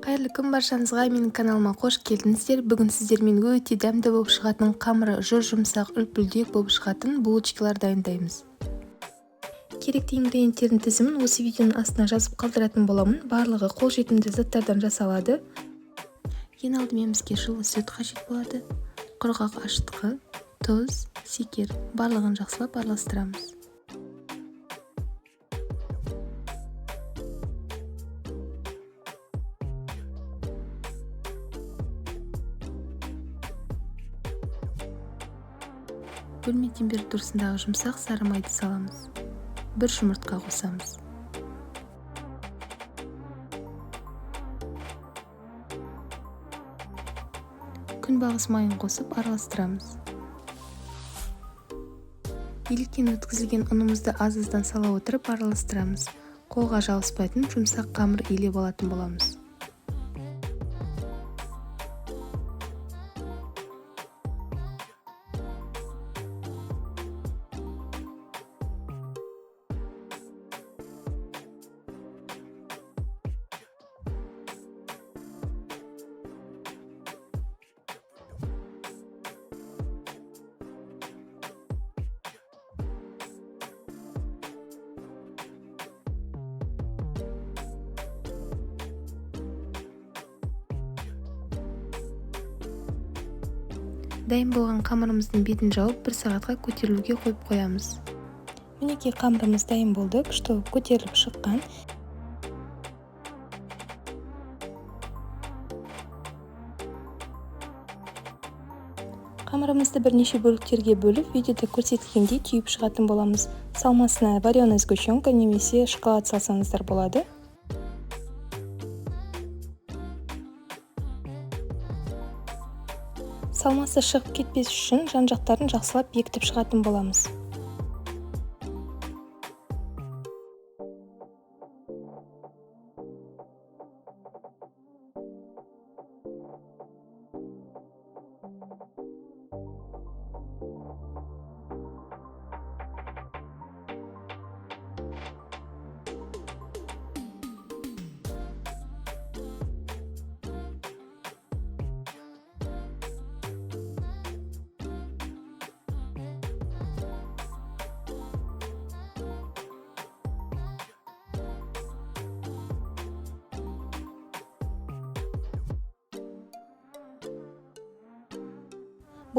Қайырлы күн баршаңызға, менің каналыма қош келдіңіздер. Бүгін сіздермен өте дәмді болып шығатын, қамыры жұмсақ, үлпілдек болып шығатын булочкалар дайындаймыз. Керекті ингредиенттердің тізімін осы видеоның астына жазып қалдыратын боламын. Барлығы қолжетімді заттардан жасалады. Ең алдымен бізге жылы сүт қажет болады. Құрғақ ашытқы, тұз, шекер. Барлығын жақсылап араластырамыз. Бөлме температурасындағы жұмсақ сары майды саламыз. Бір жұмыртқа қосамыз. Күнбағыс майын қосып араластырамыз. Електен өткізілген ұнымызды аз-аздан сала отырып араластырамыз. Қолға жабыспайтын жұмсақ қамыр илеп алатын боламыз. Дайын болған қамырымыздың бетін жауып, 1 сағатқа көтерілуге қойып қоямыз. Мінекей қамырымыз дайын болды, күшті болып көтеріліп шыққан. Қамырымызды бірнеше бөліктерге бөліп, видеода көрсетілгендей түйіп шығатын боламыз. Салмасына вареная сгущенка немесе шоколад салсаңыздар болады. Салмасы шығып кетпес үшін жан-жақтарын жақсылап бекітіп шығатын боламыз.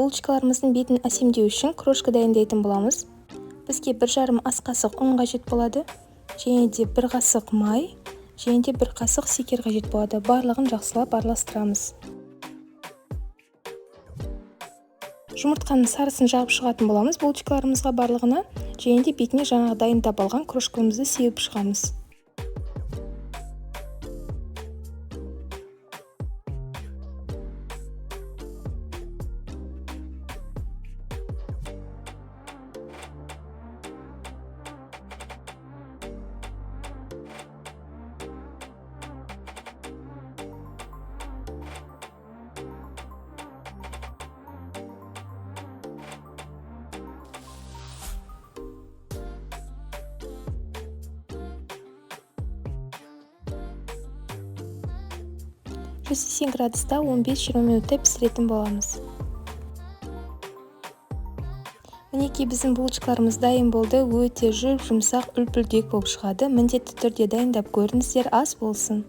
Булочкаларымыздың бетін әсемдеу үшін крошка дайындайтын боламыз. Бізге 1,5 ас қасық ұн қажет болады, және де 1 қасық май, және де 1 қасық шекер қажет болады. Барлығын жақсылап араластырамыз. Жұмыртқаның сарысын жағып шығатын боламыз булочкаларымызға барлығына, және де бетіне жаңа дайындап алған крошкамызды сеуіп шығамыз. градуста 15-20 минутта пісіретін боламыз. Мінекей біздің булочкаларымыз дайын болды. Өте жұмсақ, үлпілдек болып шығады. Міндетті түрде дайындап көріңіздер, ас болсын.